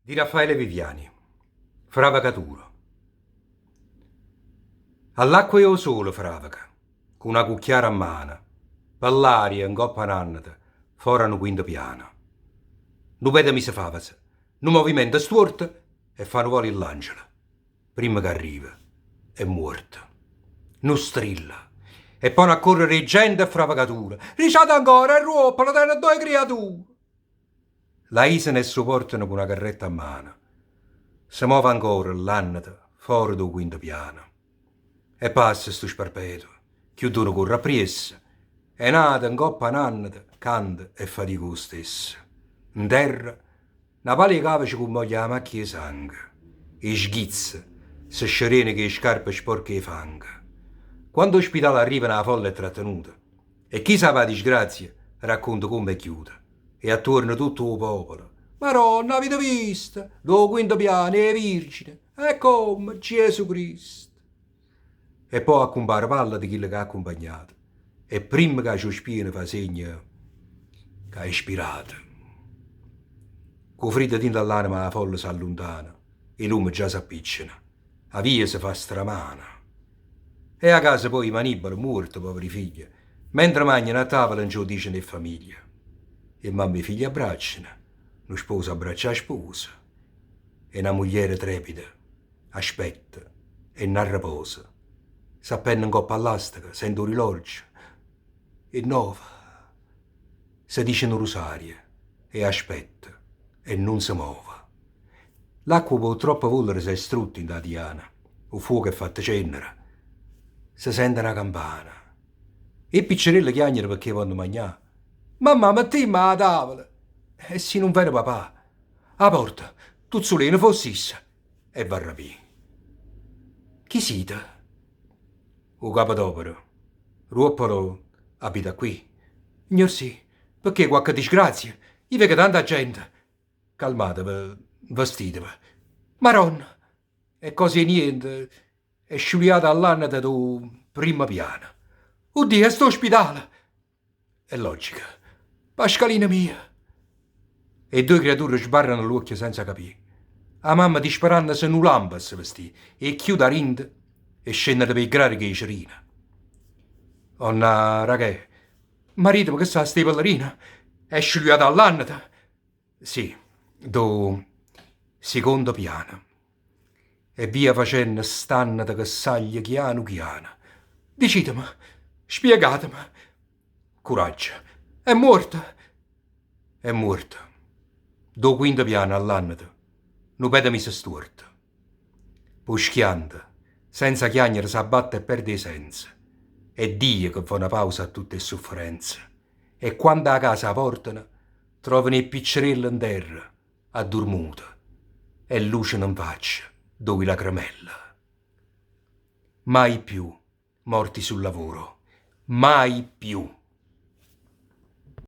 Di Raffaele Viviani, Fravacaturo. All'acqua io solo fravaca, con una cucchiara a mano, per l'aria in coppa nannata, fuori un quinto piano. Nu pede mi si favas, nu movimento stuorto e fanno voli l'angela. Prima che arriva, è morta. Nu strilla, e poi a correre gente e fravacatura. Riciate ancora, e ruoppano, tenne due creature. La Isa e supportano con una carretta a mano. Si muove ancora l'annata, fuori dal quinto piano. E passa sto sparpeto, chiudono corre appresso. È nata in coppa un'annata, canta e fatica lo stesso. In terra, una palla cavaci con moglie la macchia di sangue. E schizza, se scerene che le scarpe sporche di fango. Quando l'ospedale arriva una folla è trattenuta. E chi sa la disgrazia racconta come è chiusa. E attorno tutto il popolo. Maronna, avete visto? Lo quinto piano è virgine. E come Gesù Cristo. E poi accompare palla di chi che ha accompagnato. E prima che ci spiene fa segno che ha ispirato. Con freddo dentro all'anima la folla si allontana. E i lumi già si appiccina. La via si fa stramana. E a casa poi i maniboli morti, poveri figli. Mentre mangiano a tavola non ci lo dicono in famiglia. E mamma e figli abbracciano. Lo sposo abbraccia la sposa. E una moglie trepida. Aspetta. E non riposa. S'appenna in coppa all'astica, sente un orologio. E nove. Si dice un rosario. E aspetta. E non si muove. L'acqua purtroppo vollere si è strutta in da diana. Il fuoco è fatto cenere. Si sente una campana. E i piccerelli chiagnano perché vanno a mangiare. Mamma, mettiamo alla tavola. E se non viene papà, a porta, tu solino fossissa. E va a rapire. Chi siete? O capo d'opera. Ruoppolo abita qui. Signor sì, perché qualche disgrazia? Io vedo tanta gente. Calmatevi, vestitevi. Maronna, è così niente. È sciuliata all'annata do primo piano. Oddio, è sto ospedale. È logica. Pascalina mia. E due creature sbarrano l'occhio senza capire. La mamma disperando se non lampa si vestì e chiude a rind e scende per i gradi che i cerina. Onna, ragazzi, marito, ma che sa sti ballerina? È sciugliata all'annata? Sì, do secondo piano. E via facendo st'annata che saglia chiano chiano. Dicitemi, spiegatemi. Coraggio, è morta. È morta. Do quinto piano all'annata. Non pedami se stuorta. Puschiando, senza chiagnere s'abbatte e perde i sensi. È Dio che fa una pausa a tutte le sofferenze. E quando a casa la portano, trovano i piccerelli in terra, addormuta, e luce in faccia, dove la cremella. Mai più morti sul lavoro, mai più.